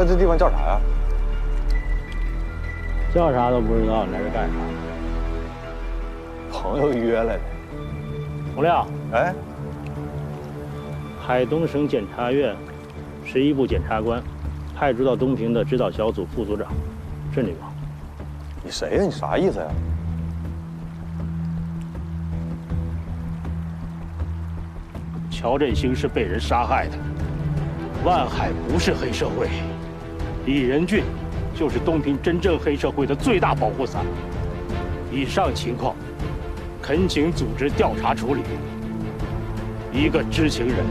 哥，这地方叫啥呀？叫啥都不知道，来这干啥？朋友约来的。洪亮，哎，海东省检察院11部检察官派驻到东平的指导小组副组长镇里王。你谁呀？你啥意思呀？乔振兴是被人杀害的，万海不是黑社会，李仁俊就是东平真正黑社会的最大保护伞。以上情况，恳请组织调查处理。一个知情人。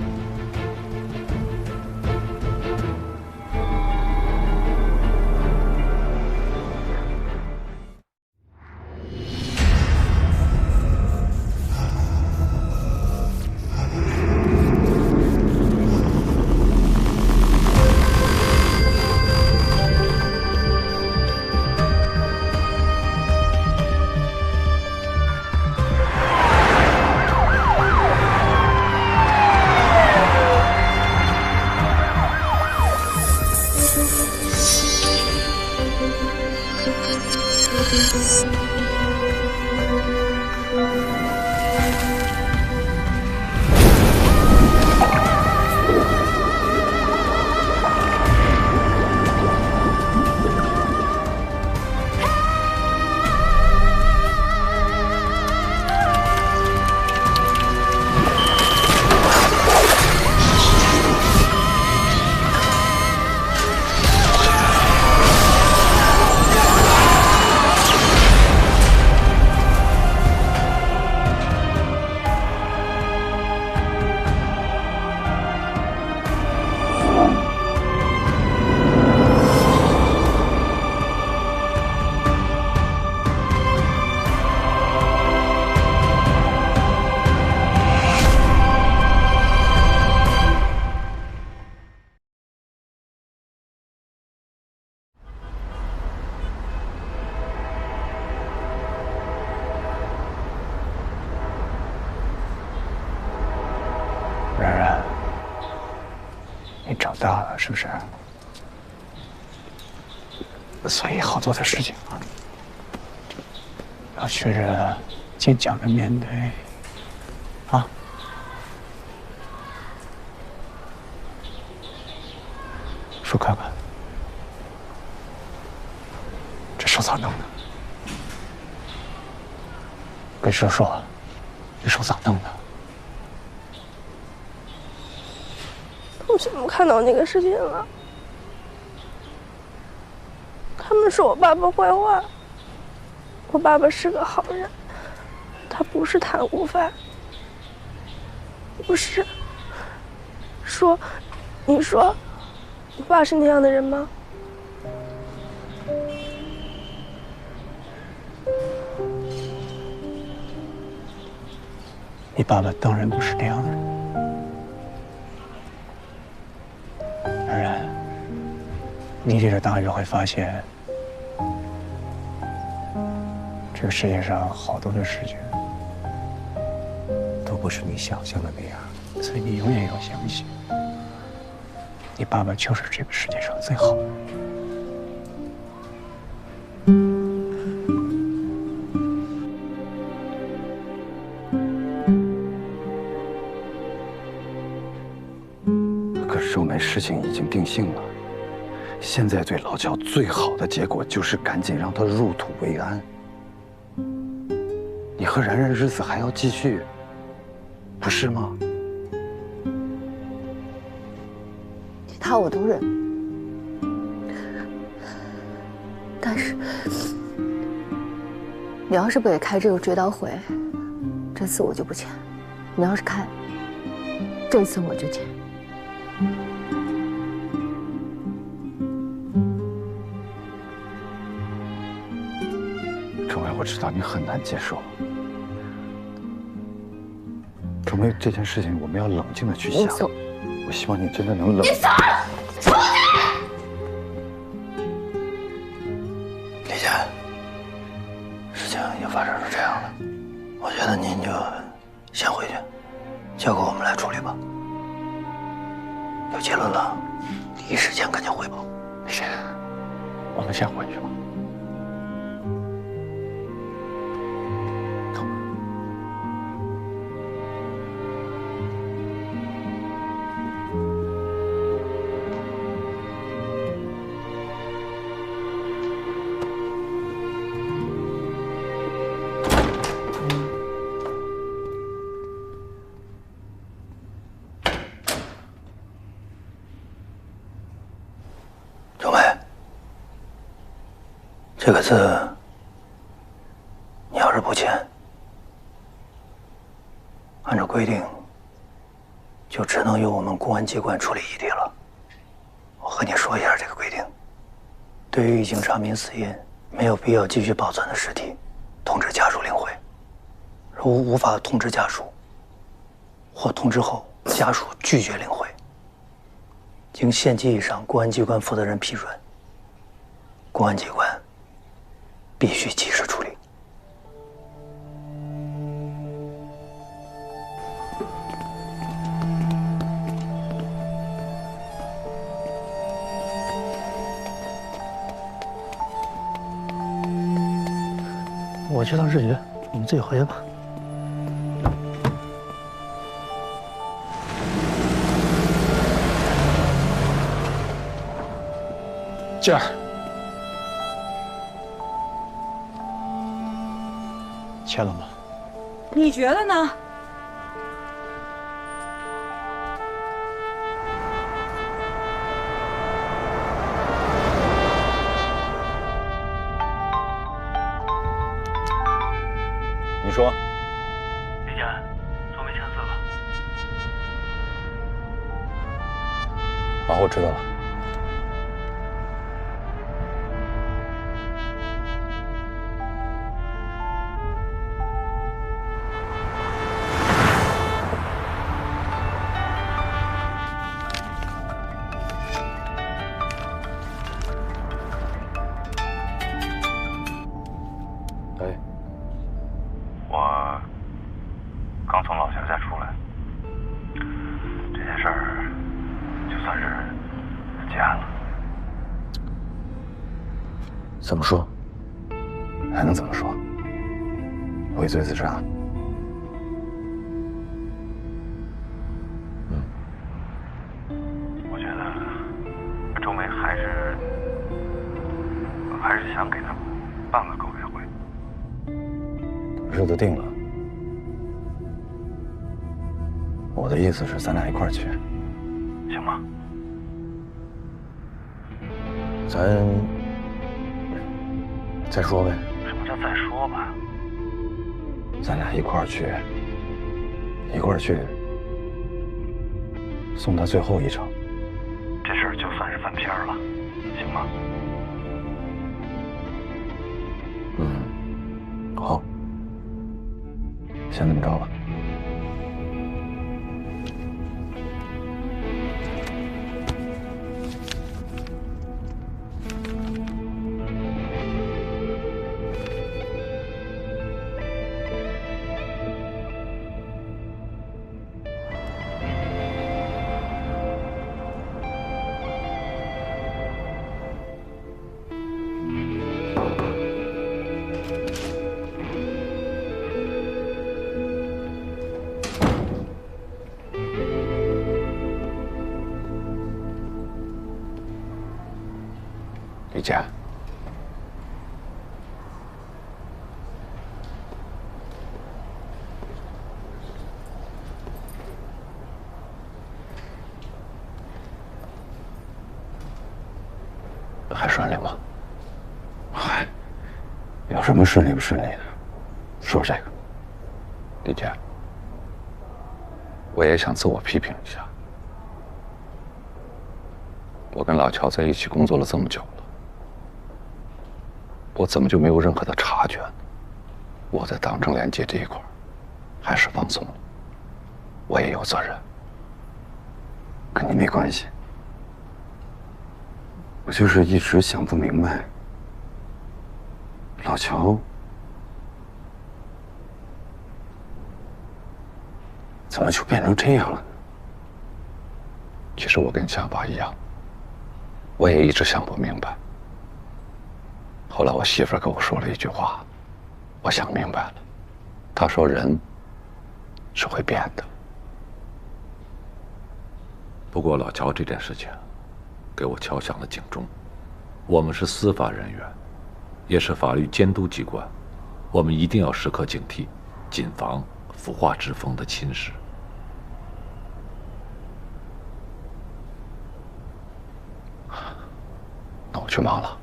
然然，你长大了是不是？所以好多的事情啊，要学着坚强的面对，啊。说看看，这手咋弄的？跟叔说，这手咋弄的？同学们看到那个视频了，他们说我爸爸坏话。我爸爸是个好人，他不是贪污犯。不是。你说，你爸是那样的人吗？你爸爸当然不是那样的人。然然，你这个大就会发现，这个世界上好多的事情都不是你想象的那样，所以你永远要相信，你爸爸就是这个世界上最好的人。寿梅事情已经定性了，现在对老乔最好的结果就是赶紧让他入土为安。你和然然日子还要继续，不是吗？他我都忍，但是你要是不给开这个追悼会，这次我就不签；你要是开，这次我就签。钟梅，我知道你很难接受。钟梅，这件事情我们要冷静的去想。我希望你真的能冷。你走！出去！李姐，事情已经发展成这样了，我觉得您就先回去，交给我们来处理吧。有结论了，第一时间赶紧汇报。李现，我们先回去吧。走。钟梅，这个字，你要是不签，按照规定，就只能由我们公安机关处理异地了。我和你说一下这个规定：对于已经查明死因、没有必要继续保存的尸体，通知家属领回；如无法通知家属，或通知后家属拒绝领回，经县级以上公安机关负责人批准，公安机关必须及时处理。我去趟市局，你们自己回去吧。静儿，签了吗？你觉得呢？你说，李健，钟梅签字了。啊，我知道了。哎，我刚从老乡家出来，这件事儿就算是结案了。怎么说？还能怎么说？畏罪自杀。我觉得周梅还是想给他办个告别会。日子定了，我的意思是咱俩一块儿去，行吗？咱再说呗。什么叫再说吧？咱俩一块儿去，送他最后一程。这事儿就算是翻篇了，行吗？好，先这么着吧。李健，还顺利吗？嗨，有什么顺利不顺利的？说这个。李健，我也想自我批评一下。我跟老乔在一起工作了这么久了，我怎么就没有任何的察觉呢？我在党政廉洁这一块还是放松了，我也有责任，跟你没关系。我就是一直想不明白，老乔怎么就变成这样了呢？其实我跟夏娃一样，我也一直想不明白。后来我媳妇儿跟我说了一句话，我想明白了。她说人是会变的。不过老乔这件事情，给我敲响了警钟。我们是司法人员，也是法律监督机关，我们一定要时刻警惕，谨防腐化之风的侵蚀。那我去忙了。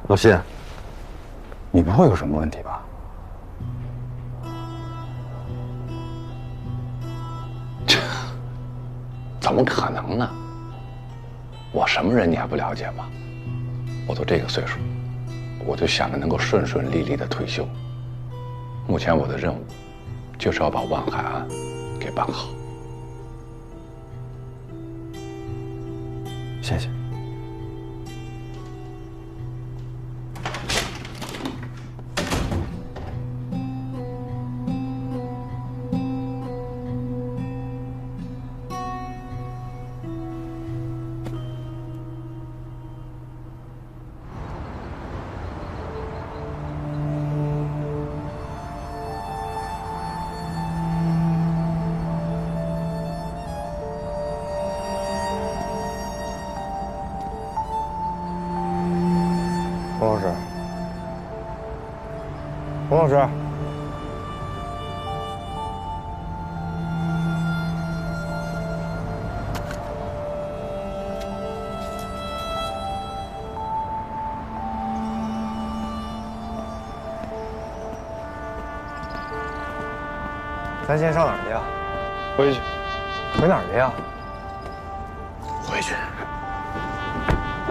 老谢，你不会有什么问题吧？怎么可能呢？我什么人你还不了解吗？我都这个岁数，我就想着能够顺顺利利的退休。目前我的任务就是要把万海案给办好。谢谢。洪老师，洪老师，咱先上哪儿去呀？回去。回哪儿去呀？回去。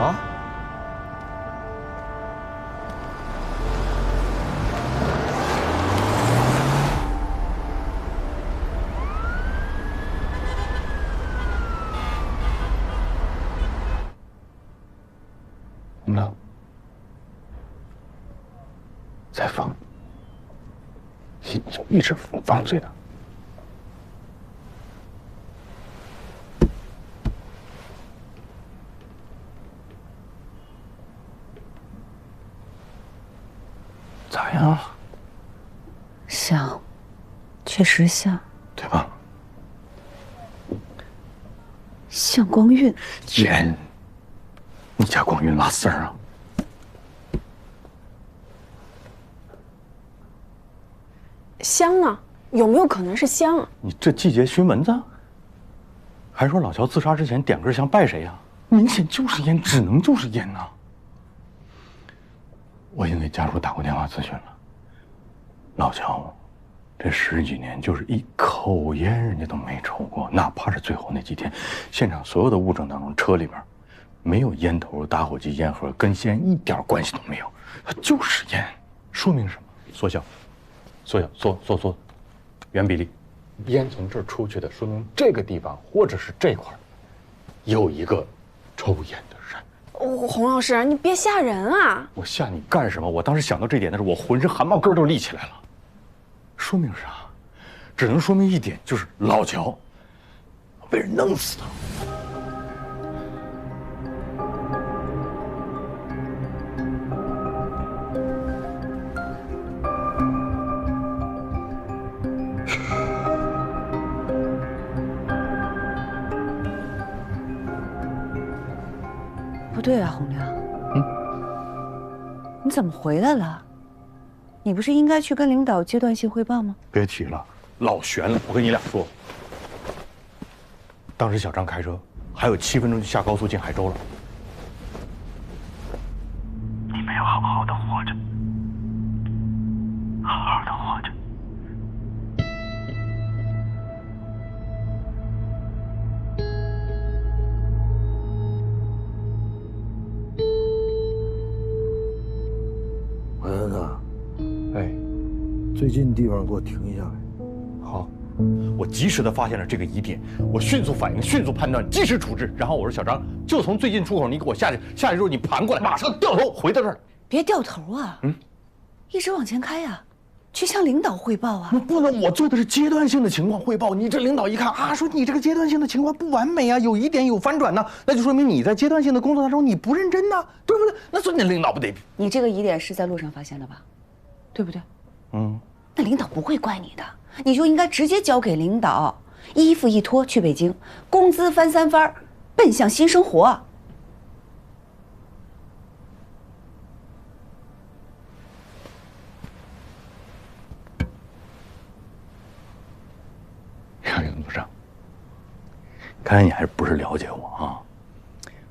啊？怎么了？在放？一直放嘴呢。咋样？像，确实像，对吧？像光晕。烟，你家光晕拉丝儿啊？香啊，有没有可能是香啊？你这季节熏蚊子？还说老乔自杀之前点根香拜谁呀？明显就是烟，只能就是烟呐。我已经给家属打过电话咨询了。老乔，这10几年就是一口烟人家都没抽过，哪怕是最后那几天，现场所有的物证当中，车里边没有烟头、打火机、烟盒，跟吸烟一点关系都没有，它就是烟。说明什么？缩小，缩，原比例。烟从这儿出去的，说明这个地方或者是这块有一个抽烟的人。洪老师，你别吓人啊！我吓你干什么？我当时想到这点的时候，我浑身汗毛根都立起来了。说明啥？只能说明一点，就是老乔被人弄死的。不对啊，洪亮，你怎么回来了？你不是应该去跟领导阶段性汇报吗？别提了，老悬了。我跟你俩说，当时小张开车，还有7分钟就下高速进海州了。你没有好好的活着，好好的活着。海恩呐，哎，最近地方给我停下来。好，我及时的发现了这个疑点，我迅速反应，迅速判断，及时处置。然后我说小张，就从最近出口，你给我下去，下去之后你盘过来，马上掉头回到这儿。别掉头啊！一直往前开呀，去向领导汇报啊。不能，我做的是阶段性的情况汇报。你这领导一看啊，说你这个阶段性的情况不完美啊，有疑点有反转呢，那就说明你在阶段性的工作当中你不认真呐，对不对？那所以那领导不得？你这个疑点是在路上发现的吧？对不对？那领导不会怪你的，你就应该直接交给领导，衣服一脱去北京，工资翻3番，奔向新生活。杨营组长，看来你还是不是了解我啊？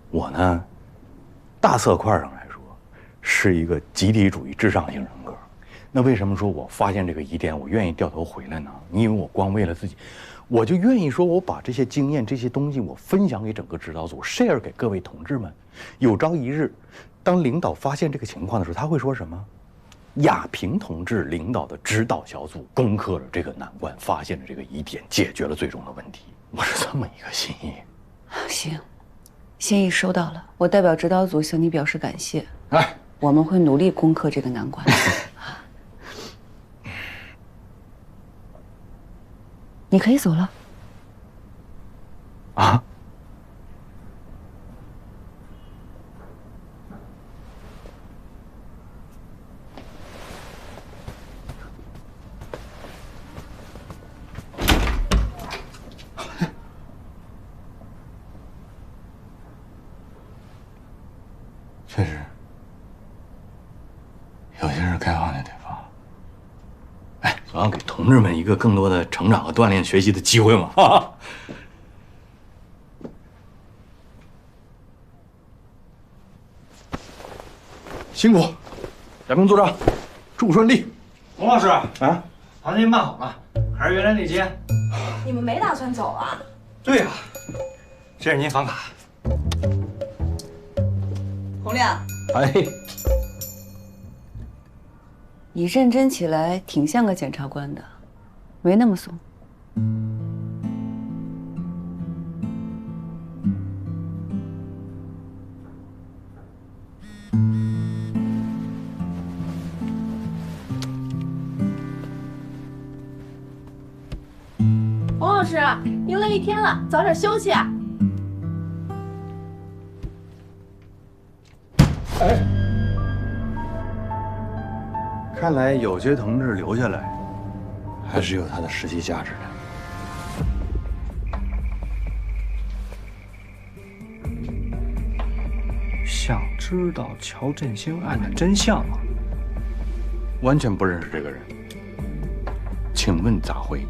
我呢，大色块上来说，是一个集体主义至上型人格。那为什么说我发现这个疑点，我愿意掉头回来呢？你以为我光为了自己，我就愿意说我把这些经验、这些东西我分享给整个指导组 ，share 给各位同志们。有朝一日，当领导发现这个情况的时候，他会说什么？亚平同志领导的指导小组攻克了这个难关，发现了这个疑点，解决了最终的问题。我是这么一个心意。行，心意收到了，我代表指导组向你表示感谢。哎，我们会努力攻克这个难关。你可以走了。啊？确实，有些事该放就得放。哎，总要给同志们一个更多的成长和锻炼、学习的机会嘛！哈哈。辛苦，亚平组长，祝顺利。洪老师啊，房间办好了，还是原来那间。你们没打算走啊？对呀，这是您房卡。洪亮，哎，你认真起来挺像个检察官的，没那么怂。王老师，您累一天了，早点休息啊。哎，看来有些同志留下来，还是有它的实际价值的。想知道乔振兴案的真相吗？完全不认识这个人，请问咋回？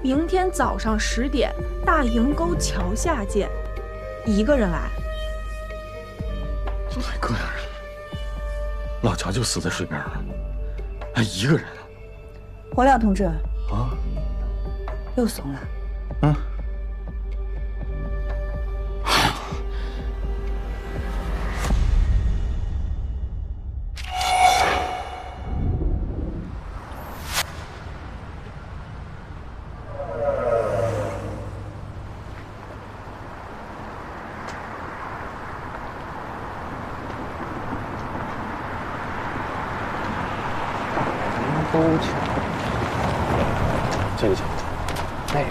明天早上10点，大营沟桥下见。一个人来？哪个人？老乔就死在水边了，还一个人啊？洪亮同志啊，又怂了。嗯。沟桥，这个桥，那个，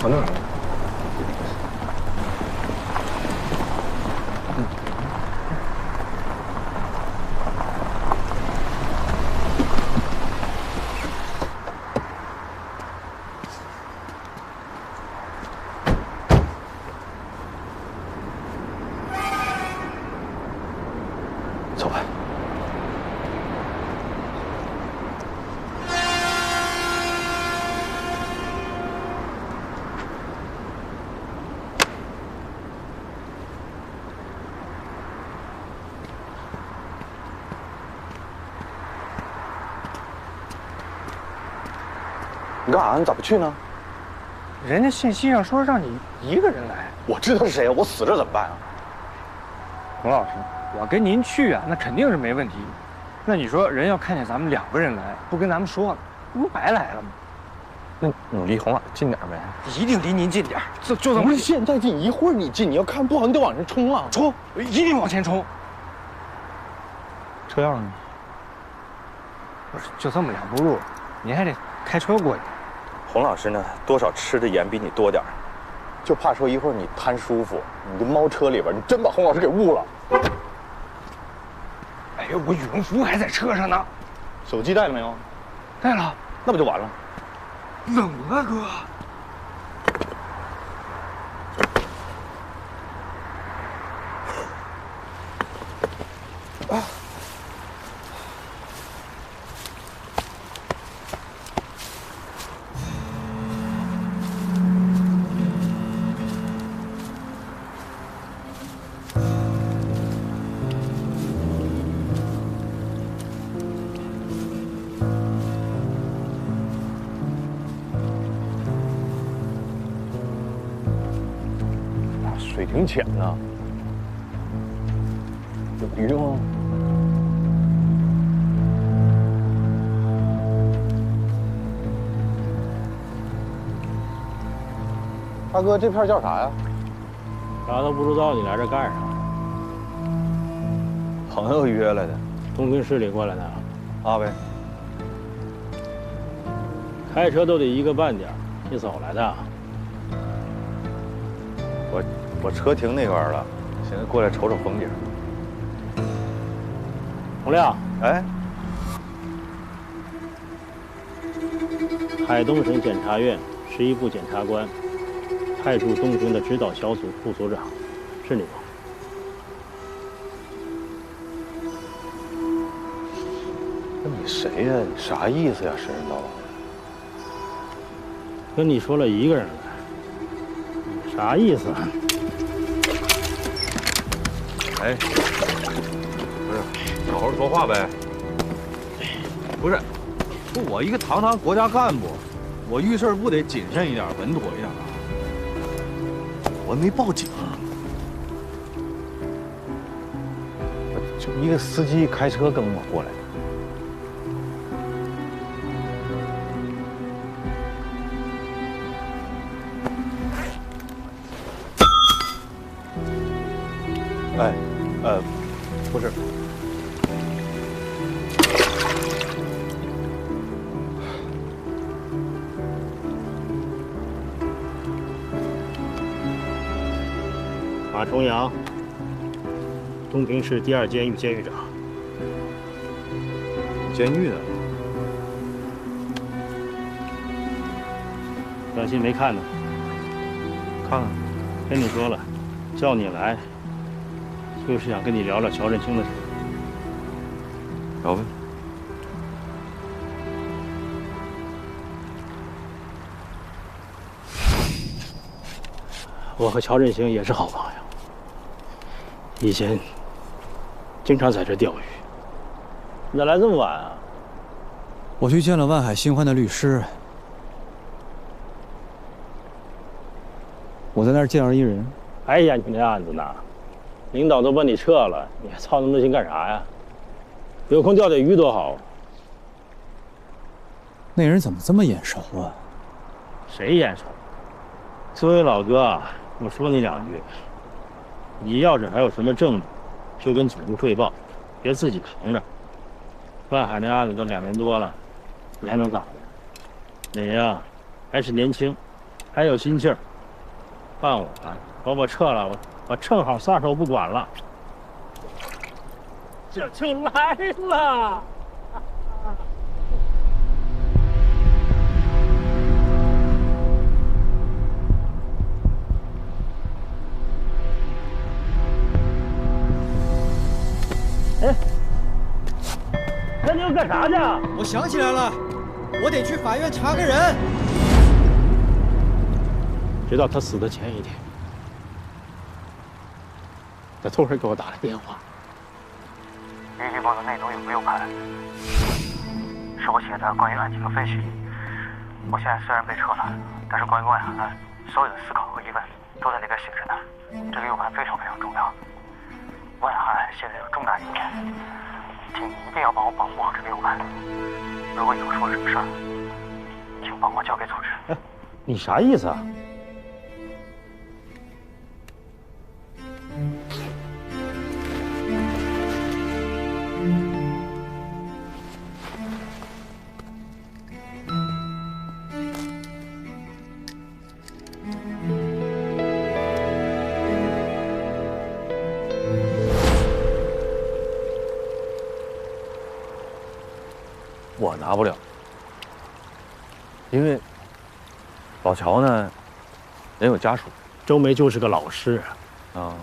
往那儿。走吧。你干啥？你咋不去呢？人家信息上说让你一个人来。我知道是谁啊，我死这怎么办啊？洪老师，我跟您去啊，那肯定是没问题。那你说人要看见咱们2个人来，不跟咱们说了，不白来了吗？那你离洪老近点呗。一定离您近点，就这么。不是现在近，一会儿你近，你要看不好，你得往上冲啊！冲，一定往前冲。车钥匙呢？不是，就这么2步路，您还得开车过去。洪老师呢，多少吃的盐比你多点儿，就怕说一会儿你贪舒服，你就猫车里边，你真把洪老师给误了。哎呀，我羽绒服还在车上呢。手机带了没有？带了。那不就完了？冷啊，哥。啊！水挺浅呐，有鱼吗？大哥，这片叫啥呀？啥都不知道，你来这干啥？朋友约来的，东平市里过来的。阿伟，开车都得1个半点，你走来的？我车停那边了，现在过来瞅瞅风景。洪亮，哎，海东省检察院11部检察官派驻东平的指导小组副组长，是你吗？那你谁呀？你啥意思呀？神神叨叨。跟你说了1个人来，啥意思啊？哎，不是，好好说话呗。不是，我一个堂堂国家干部，我遇事不得谨慎一点、稳妥一点啊？我没报警，就一个司机开车跟我过来的。哎，不是，马重阳，东平市第2监狱监狱长。监狱的。短信没看呢，看看。跟你说了，叫你来，就是想跟你聊聊乔振清的事。聊呗。我和乔振兴也是好朋友，以前经常在这钓鱼。你咋来这么晚啊？我去见了万海新欢的律师，我在那儿见着一人。哎呀，你那案子呢？领导都把你撤了，你还操那么多心干啥呀？有空钓钓鱼多好。那人怎么这么眼熟啊？谁眼熟？作为老哥，我说你2句，你要是还有什么证据，就跟总部汇报，别自己扛着。万海那案子都2年多了，你还能咋的？你呀，还是年轻，还有心气儿。换我，把我撤了，我正好撒手不管了。这就来了。哎，那你要干啥去？我想起来了，我得去法院查个人。直到他死的前1天，他突然给我打了电话。预计报的内容有没有看？是我写的关于案情的分析。我现在虽然被撤了，但是关于万海案所有的思考和疑问都在里边写着呢。这个 U 盘非常非常重要，万海现在有重大疑点，请你一定要帮我保护好这个 U 盘。如果以后出了什么事儿，请帮我交给组织。哎，你啥意思啊？我拿不了，因为老乔呢，人有家属。周梅就是个老实人啊。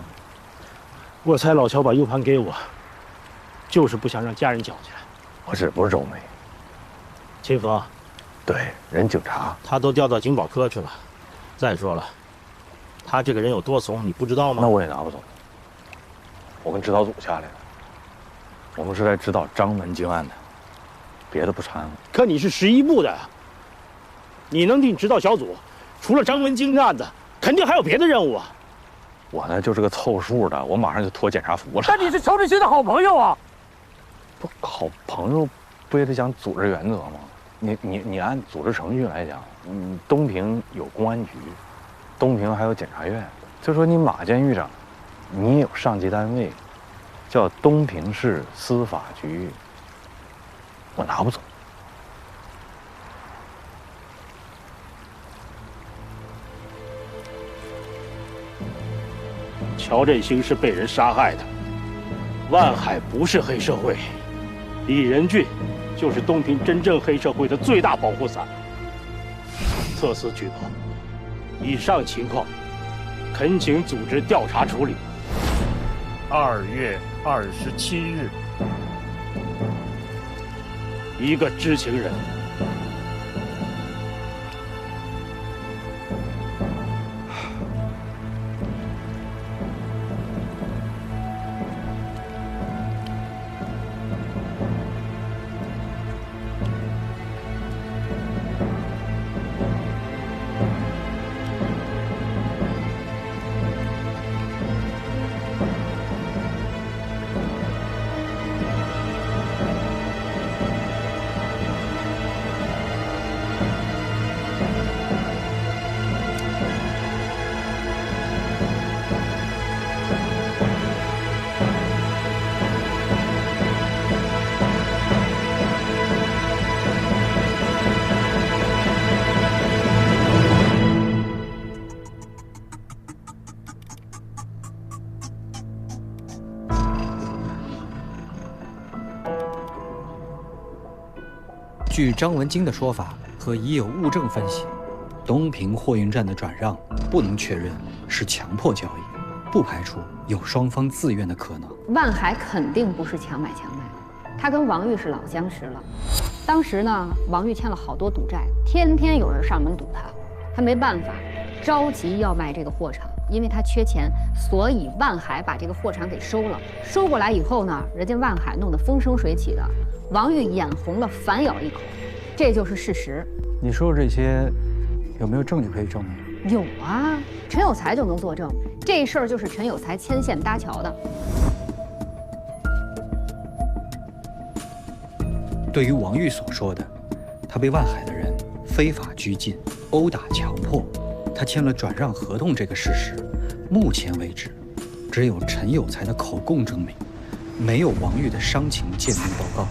我猜老乔把 U 盘给我，就是不想让家人搅起来。不是周梅，秦风。对，人警察。他都调到警保科去了。再说了，他这个人有多怂，你不知道吗？那我也拿不走。我跟指导组下来的，我们是来指导张文京案的。别的不掺和，可你是11部的，你能定指导小组，除了张文京案子，肯定还有别的任务啊。我呢就是个凑数的，我马上就脱检查服了。但你是乔振兴的好朋友啊！不，好朋友不也得讲组织原则吗？你按组织程序来讲，东平有公安局，东平还有检察院。就说你马监狱长，你有上级单位，叫东平市司法局。我拿不走。乔振兴是被人杀害的，万海不是黑社会，李仁俊就是东平真正黑社会的最大保护伞。特此举报，以上情况，恳请组织调查处理。2月27日。一个知情人。据张文京的说法和已有物证分析，东平货运站的转让不能确认是强迫交易，不排除有双方自愿的可能。万海肯定不是强买强卖，他跟王玉是老相识了。当时呢，王玉欠了好多赌债，天天有人上门堵他，他没办法，着急要卖这个货场，因为他缺钱，所以万海把这个货场给收了。收过来以后呢，人家万海弄得风生水起的，王玉眼红了，反咬一口，这就是事实。你说这些有没有证据可以证明？有啊，陈有才就能作证。这事儿就是陈有才牵线搭桥的。对于王玉所说的，他被万海的人非法拘禁、殴打、强迫，他签了转让合同这个事实，目前为止，只有陈有才的口供证明，没有王玉的伤情鉴定报告。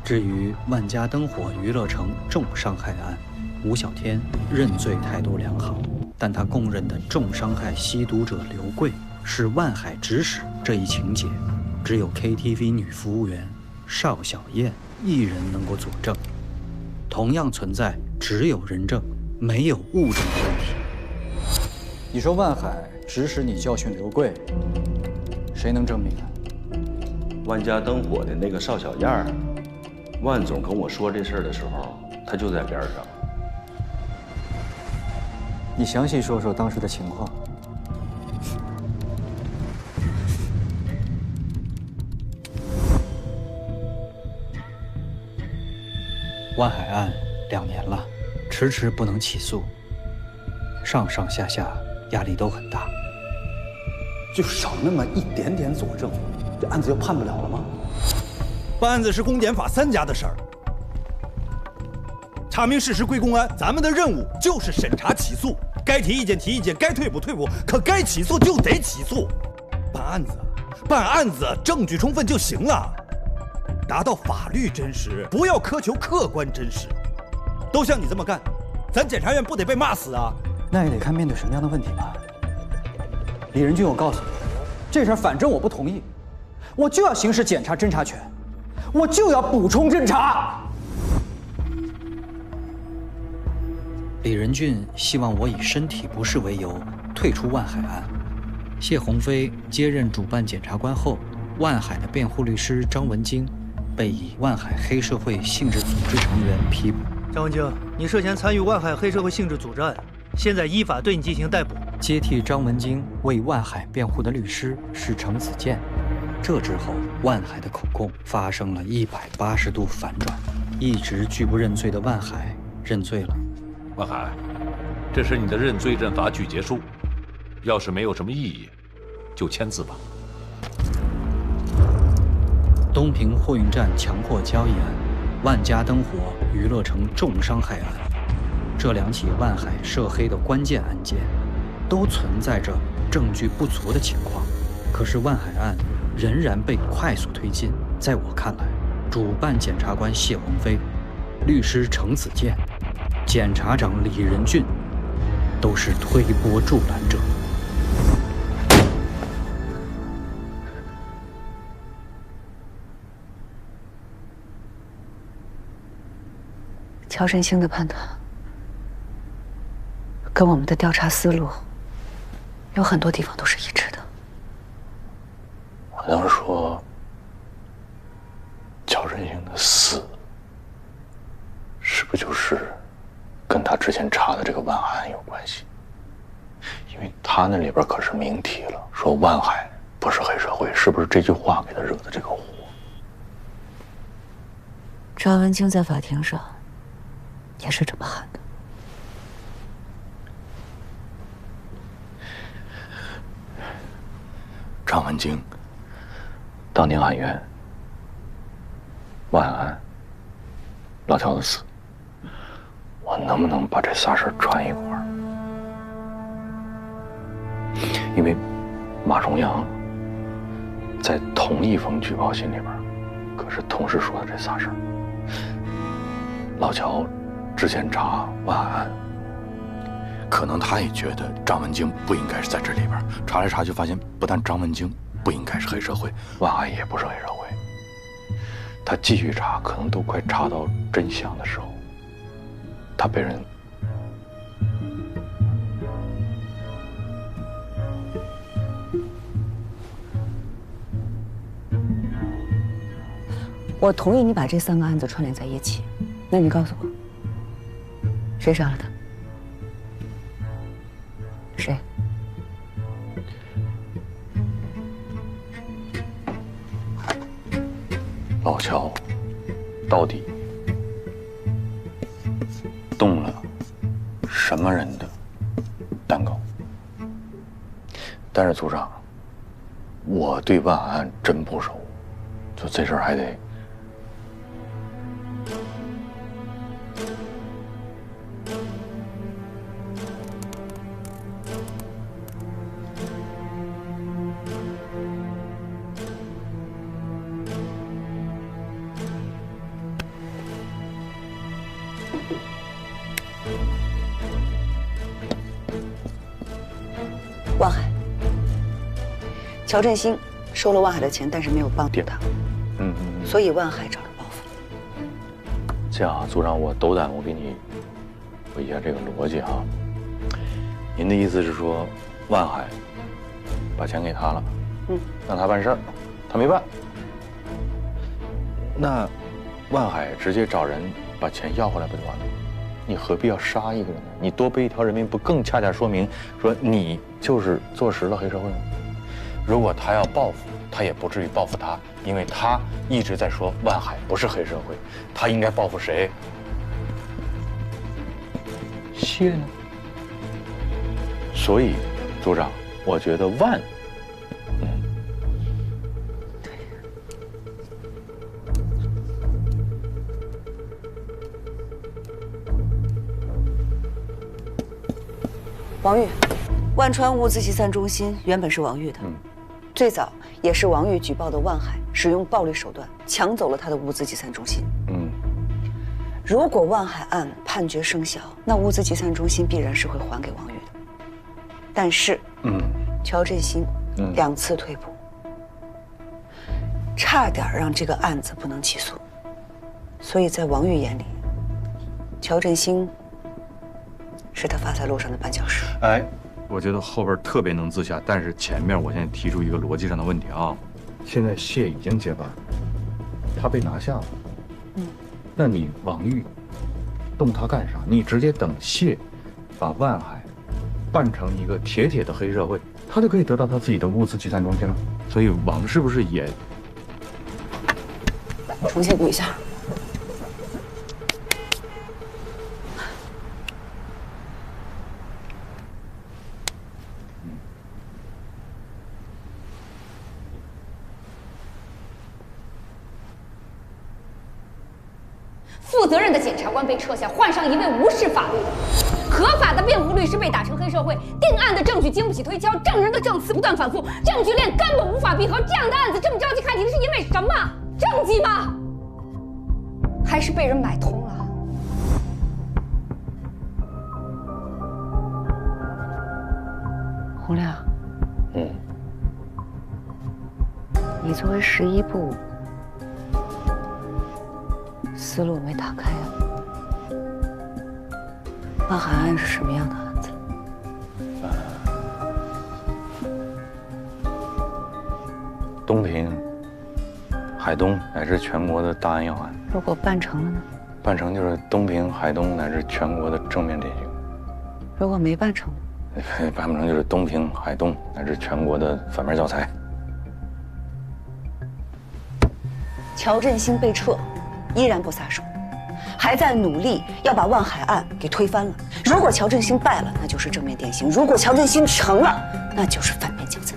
至于万家灯火娱乐城重伤害案，吴小天认罪态度良好，但他供认的重伤害吸毒者刘贵是万海指使这一情节，只有 KTV 女服务员邵小燕一人能够佐证。同样存在只有人证没有物证的问题。你说万海指使你教训刘贵，谁能证明啊？万家灯火的那个邵小燕儿，万总跟我说这事儿的时候，他就在边上。你详细说说当时的情况。万海案2年了，迟迟不能起诉，上上下下压力都很大。就少那么一点点佐证，这案子就判不了了吗？办案子是公检法3家的事儿，查明事实归公安，咱们的任务就是审查起诉，该提意见提意见，该退补退补，可该起诉就得起诉。办案子，证据充分就行了，达到法律真实，不要苛求客观真实。都像你这么干，咱检察院不得被骂死啊？那也得看面对什么样的问题吧。李仁俊，我告诉你，这事儿反正我不同意，我就要行使检察侦查权，我就要补充侦查。李仁俊希望我以身体不适为由退出万海案。谢鸿飞接任主办检察官后，万海的辩护律师张文京被以万海黑社会性质组织成员批捕。张文京，你涉嫌参与万海黑社会性质组织案，现在依法对你进行逮捕。接替张文京为万海辩护的律师是程子健。这之后，万海的口供发生了180度反转，一直拒不认罪的万海认罪了。万海，这是你的认罪认罚具结书，要是没有什么异议，就签字吧。东平货运站强迫交易案、万家灯火娱乐城重伤害案，这2起万海涉黑的关键案件，都存在着证据不足的情况。可是万海案仍然被快速推进。在我看来，主办检察官谢鸿飞、律师程子健、检察长李仁俊都是推波助澜者。乔振兴的判断跟我们的调查思路有很多地方都是一致的。我能说，乔振兴的死，是不是就是跟他之前查的这个万海案有关系？因为他那里边可是明提了，说万海不是黑社会，是不是这句话给他惹的这个祸？张文清在法庭上也是这么喊的。张文京当年喊冤，万安、老乔的死，我能不能把这仨事儿串一块儿？因为马崇阳在同一封举报信里边，可是同时说的这仨事儿。老乔之前查万安，可能他也觉得张文京不应该是在这里边，查来查去发现，不但张文京不应该是黑社会，万安也不是黑社会。他继续查，可能都快查到真相的时候，他被人我同意你把这3个案子串联在一起，那你告诉我，谁杀了他？谁？老乔到底动了什么人的蛋糕？但是组长，我对万安真不熟，就这事儿还得。万海，乔振兴收了万海的钱，但是没有帮助他，所以万海找人报复。这样啊，组长，我斗胆我给你说一下这个逻辑啊。您的意思是说，万海把钱给他了，让他办事儿，他没办，那万海直接找人把钱要回来不就完了？你何必要杀一个人呢？你多背一条人命，不更恰恰说明说你就是坐实了黑社会吗？如果他要报复，他也不至于报复他，因为他一直在说万海不是黑社会，他应该报复谁？谢呢？所以，组长，我觉得万，王玉，万川物资集散中心原本是王玉的，最早也是王玉举报的万海使用暴力手段抢走了他的物资集散中心。如果万海案判决生效，那物资集散中心必然是会还给王玉的。但是，乔振兴2次退步，差点让这个案子不能起诉。所以在王玉眼里，乔振兴是他发财路上的绊脚石。哎，我觉得后边特别能自洽，但是前面我现在提出一个逻辑上的问题啊。现在谢已经接班，他被拿下了，那你王玉动他干啥？你直接等谢把万海办成一个铁的黑社会，他就可以得到他自己的物资集散中心了。所以王是不是也重新读一下？负责任的检察官被撤下，换上一位无视法律的、合法的辩护律师被打成黑社会，定案的证据经不起推敲，证人的证词不断反复，证据链根本无法闭合。这样的案子这么着急开庭，是因为什么？政绩吗？还是被人买通了？洪亮，你作为11部，思路没打开啊？万海案是什么样的案子？东平、海东乃至全国的大案要案。如果办成了呢？办成就是东平、海东乃至全国的正面典型。如果没办成呢？办不成就是东平、海东乃至全国的反面教材。乔振兴被撤，依然不撒手，还在努力要把万海案给推翻了。如果乔振兴败了，那就是正面典型；如果乔振兴成了，那就是反面教材。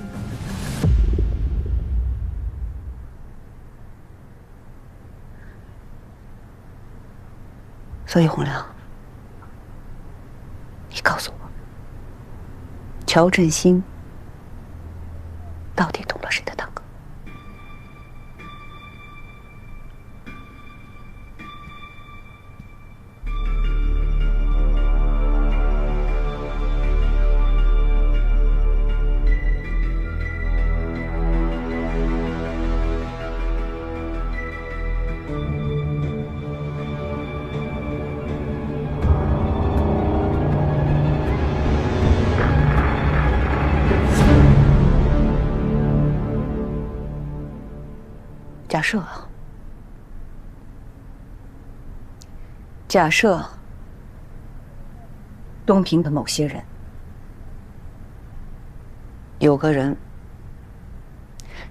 所以洪亮，你告诉我，乔振兴到底动了谁的堂？假设东平的某些人，有个人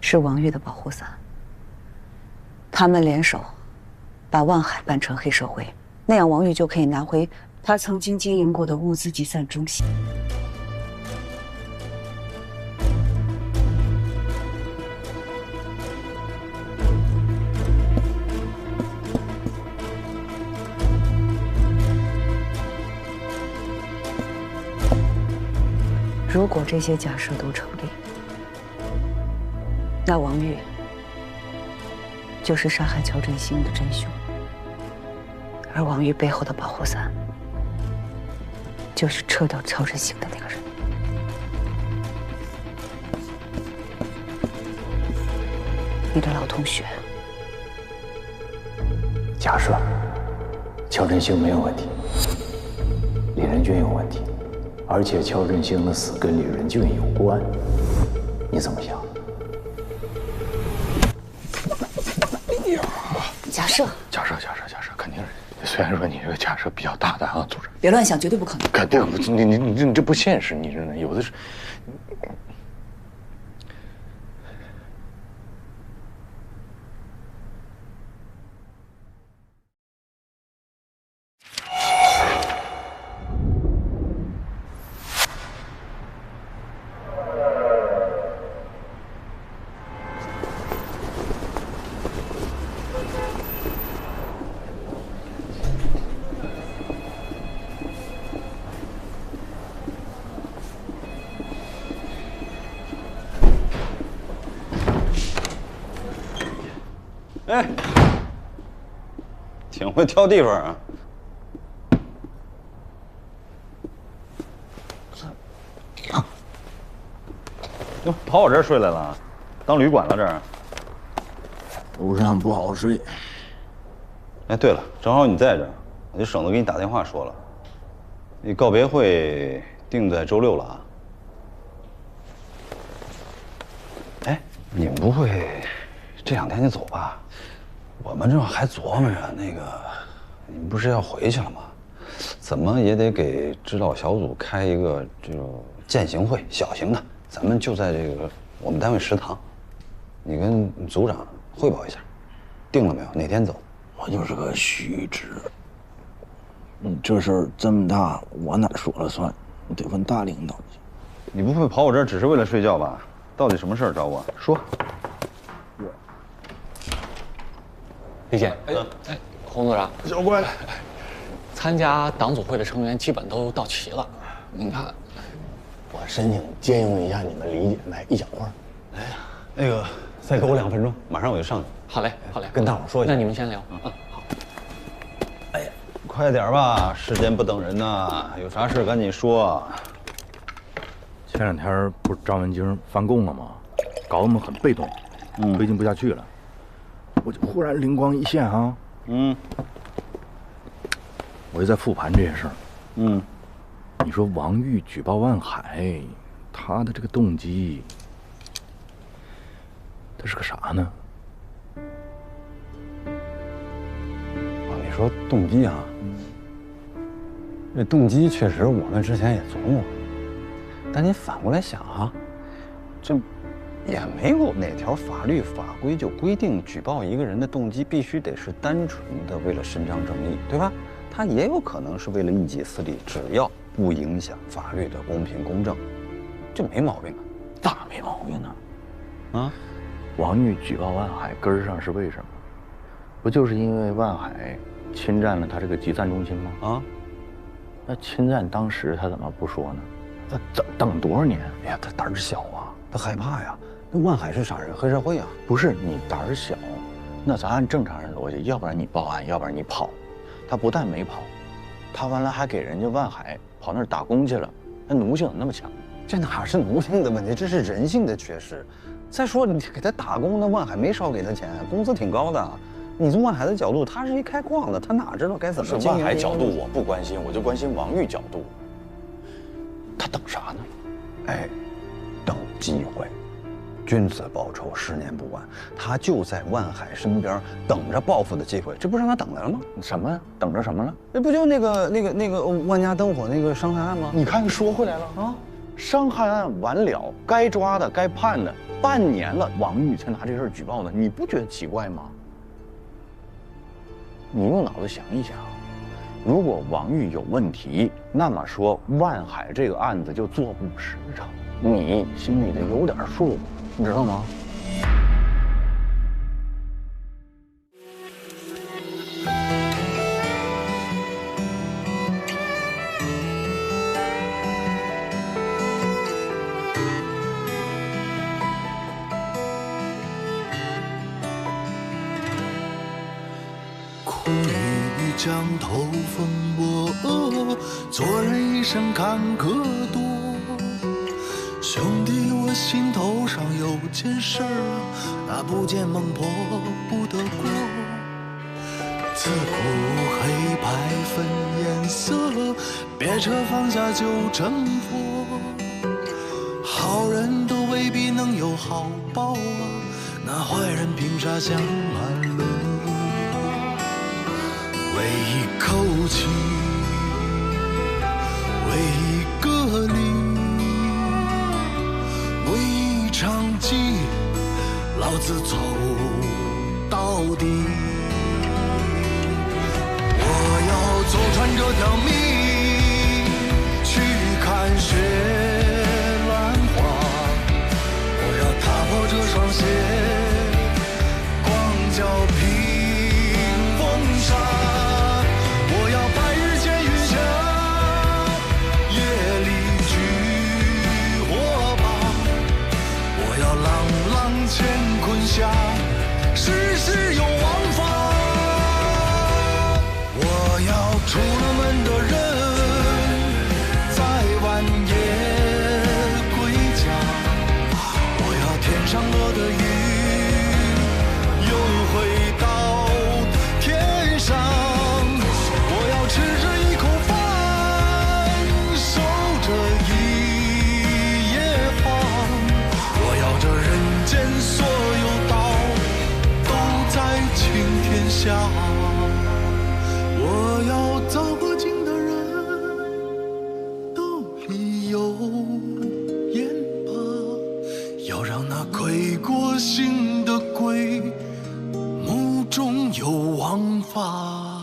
是王玉的保护伞，他们联手把万海办成黑社会，那样王玉就可以拿回他曾经经营过的物资集散中心。如果这些假设都成立，那王玉就是杀害乔振兴的真凶，而王玉背后的保护伞就是撤掉乔振兴的那个人。你的老同学。假设乔振兴没有问题，李仁俊有问题，而且乔振兴的死跟李仁俊有关，你怎么想？假设，肯定是。虽然说你这个假设比较大胆啊，组织。别乱想，绝对不可能。肯定不，你这不现实，你这有的是。哎，挺会挑地方啊。哟，跑我这儿睡来了，当旅馆了这儿？路上不好睡。哎，对了，正好你在这儿，我就省得给你打电话说了。那告别会定在周6了啊。哎，你们不会这2天就走吧？我们这还琢磨着那个，你们不是要回去了吗？怎么也得给指导小组开一个这种践行会，小型的，咱们就在这个我们单位食堂，你跟组长汇报一下，定了没有？哪天走？我就是个虚职。这事儿这么大，我哪说了算？我得问大领导去。你不会跑我这儿只是为了睡觉吧？到底什么事儿找我？说。李姐，洪组长，小关，参加党组会的成员基本都到齐了。您看，我申请借用一下你们李姐来一小块。哎呀，那个再给我2分钟，马上我就上去。好嘞，好嘞，跟大伙说一下。那你们先聊。好。哎呀，快点吧，时间不等人呐，有啥事赶紧说。前2天不是张文京翻供了吗？搞得我们很被动，推进不下去了。我就忽然灵光一现哈，我就在复盘这件事儿。你说王玉举报万海，他的这个动机，他是个啥呢？你说动机啊？这动机确实我们之前也琢磨过，但你反过来想啊，这也没有哪条法律法规就规定举报一个人的动机必须得是单纯的为了伸张正义，对吧？他也有可能是为了一己私利，只要不影响法律的公平公正，这没毛病啊。咋没毛病呢？啊，王玉举报万海根儿上是为什么？不就是因为万海侵占了他这个集散中心吗？啊，那侵占当时他怎么不说呢？他等多少年？哎呀，他胆儿小啊，他害怕呀。那万海是啥人？黑社会啊！不是你胆儿小，那咱按正常人逻辑，要不然你报案，要不然你跑。他不但没跑，他完了还给人家万海跑那儿打工去了，那奴性怎么那么强？这哪是奴性的问题，这是人性的缺失。再说你给他打工，那万海没少给他钱，工资挺高的。你从万海的角度，他是一开矿的，他哪知道该怎么经营？万海角度我不关心，我就关心王玉角度。他等啥呢？哎，等机会。君子报仇，10年不晚。他就在万海身边等着报复的机会，这不让他等来了吗？什么？等着什么了？这不就那个万家灯火那个伤害案吗？你看说回来了啊，伤害案完了，该抓的该判的，半年了，王玉才拿这事儿举报呢，你不觉得奇怪吗？你用脑子想一想，如果王玉有问题，那么说万海这个案子就做不实诚，你心里得有点数。你知道吗？苦雨江头风波，做人一生坎坷多。兄弟，我心头上有件事儿，那不见孟婆不得过。自古黑白分颜色，别扯放下就成佛。好人都未必能有好报啊，那坏人凭啥想安乐？为一口气，为一个理。为一场棋，老子走到底。我要走穿这条命，去看雪兰花。我要踏破这双鞋，光脚平风沙。我要白日见云霞，夜里举火把。我要朗朗乾坤下，世事有我。下，我要找个近的人，兜里有盐巴，要让那亏过心的鬼目中有王法。